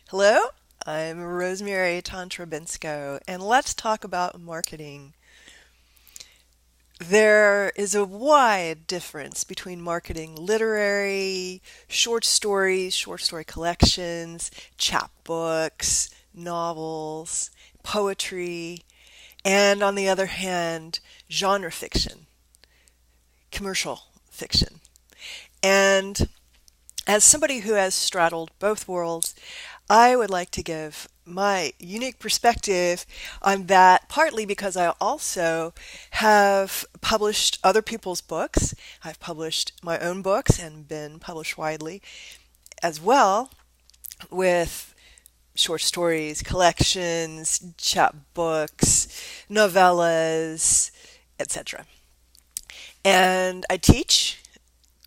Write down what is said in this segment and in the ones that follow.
Hello, I'm Rosemary Tantrabinsko, and let's talk about marketing. There is a wide difference between marketing literary, short story collections, chapbooks, novels, poetry, and on the other hand, genre fiction, commercial fiction. And as somebody who has straddled both worlds, I would like to give my unique perspective on that, partly because I also have published other people's books. I've published my own books and been published widely as well, with short stories, collections, chapbooks, novellas, etc. And I teach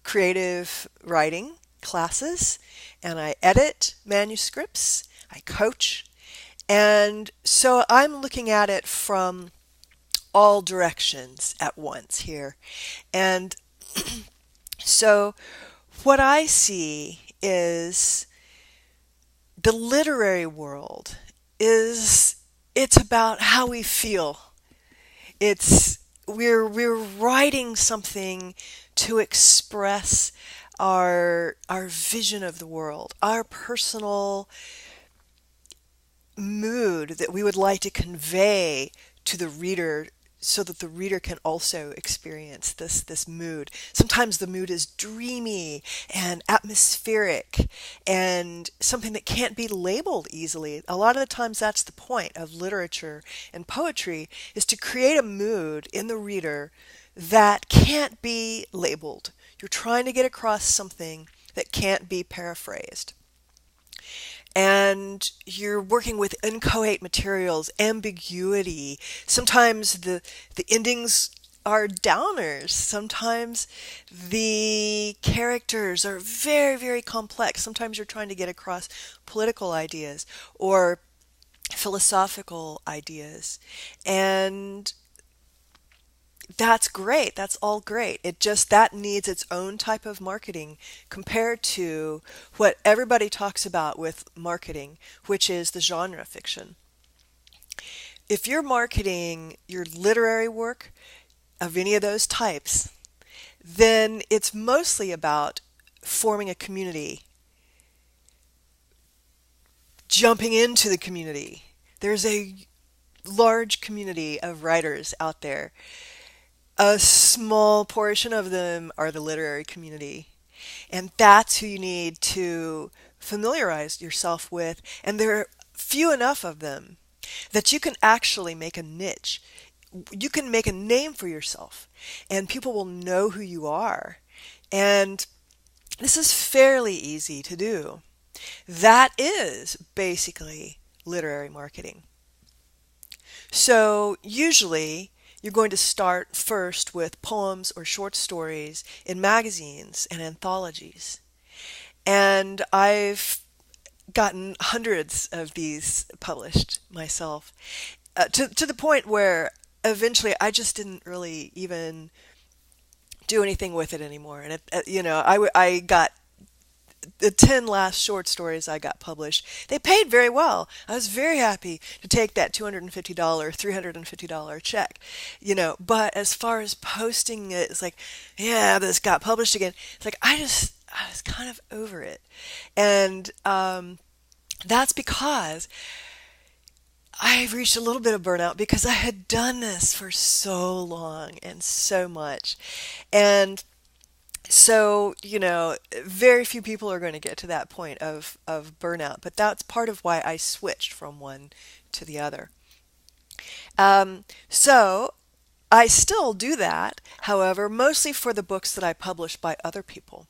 creative writing classes, and I edit manuscripts, I coach, and so I'm looking at it from all directions at once here. And so what I see is the literary world is it's about how we feel. It's we're writing something to express our vision of the world, our personal mood that we would like to convey to the reader so that the reader can also experience this mood. Sometimes the mood is dreamy and atmospheric and something that can't be labeled easily. A lot of the times that's the point of literature and poetry, is to create a mood in the reader that can't be labeled. You're trying to get across something that can't be paraphrased. And you're working with inchoate materials, ambiguity. Sometimes the endings are downers. Sometimes the characters are very, very complex. Sometimes you're trying to get across political ideas or philosophical ideas. And that's great. That's all great. It just that needs its own type of marketing compared to what everybody talks about with marketing, which is the genre fiction. If you're marketing your literary work of any of those types, then it's mostly about forming a community, jumping into the community. There's a large community of writers out there. A small portion of them are the literary community. And that's who you need to familiarize yourself with. And there are few enough of them that you can actually make a niche. You can make a name for yourself, and people will know who you are. And this is fairly easy to do. That is basically literary marketing. So usually you're going to start first with poems or short stories in magazines and anthologies. And I've gotten hundreds of these published myself, to the point where eventually I just didn't really even do anything with it anymore. And I got the 10 last short stories I got published, they paid very well. I was very happy to take that $250, $350 check, but as far as posting it, it's like, yeah, this got published again. It's like, I was kind of over it. And that's because I reached a little bit of burnout because I had done this for so long and so much. And so, very few people are going to get to that point of burnout, but that's part of why I switched from one to the other. So I still do that, however, mostly for the books that I publish by other people.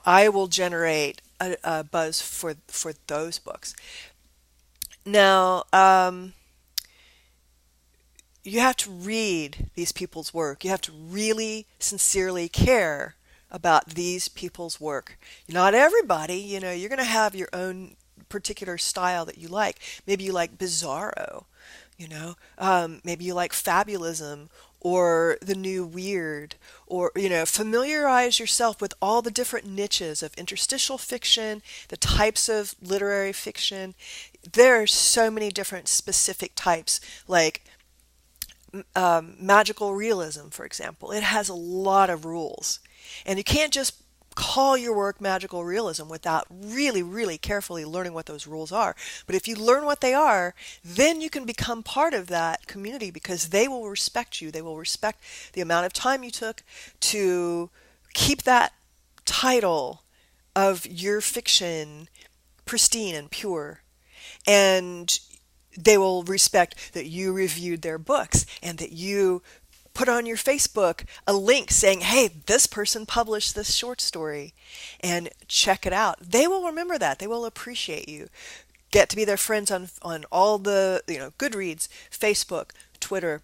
I will generate a buzz for those books. Now, you have to read these people's work. You have to really sincerely care about these people's work. Not everybody, you're going to have your own particular style that you like. Maybe you like bizarro, maybe you like fabulism or the new weird, or, familiarize yourself with all the different niches of interstitial fiction, the types of literary fiction. There are so many different specific types, like magical realism, for example. It has a lot of rules. And you can't just call your work magical realism without really, really carefully learning what those rules are. But if you learn what they are, then you can become part of that community because they will respect you. They will respect the amount of time you took to keep that title of your fiction pristine and pure. And they will respect that you reviewed their books and that you put on your Facebook a link saying, hey, this person published this short story and check it out. They will remember that. They will appreciate you. Get to be their friends on all the, Goodreads, Facebook, Twitter.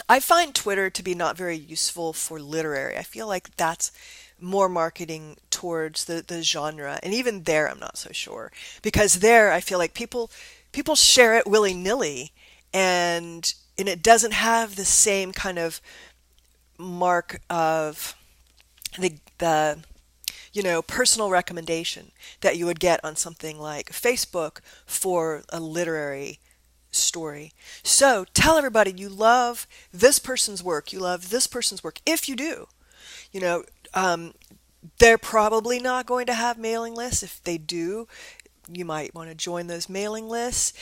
I find Twitter to be not very useful for literary. I feel like that's more marketing towards the genre. And even there, I'm not so sure. Because there, I feel like people share it willy-nilly, and it doesn't have the same kind of mark of the personal recommendation that you would get on something like Facebook for a literary story. So tell everybody you love this person's work, you love this person's work. If you do, you know, they're probably not going to have mailing lists. If they do, you might want to join those mailing lists.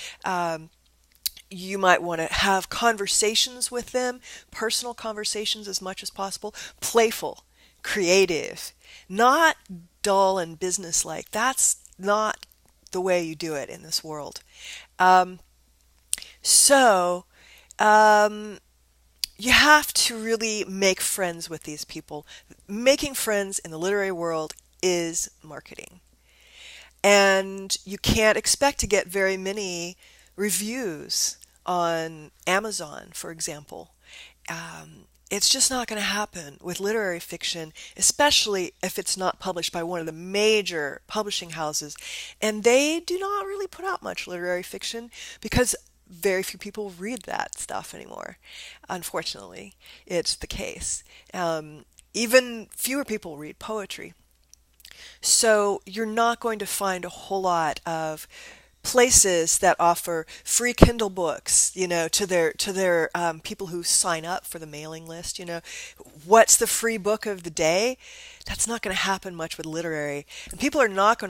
You might want to have conversations with them, personal conversations as much as possible, playful, creative, not dull and businesslike. That's not the way you do it in this world. So, you have to really make friends with these people. Making friends in the literary world is marketing. And you can't expect to get very many reviews on Amazon, for example. It's just not going to happen with literary fiction, especially if it's not published by one of the major publishing houses. And they do not really put out much literary fiction because very few people read that stuff anymore. Unfortunately, it's the case. Even fewer people read poetry. So you're not going to find a whole lot of places that offer free Kindle books, to their people who sign up for the mailing list. What's the free book of the day? That's not going to happen much with literary, and people are not going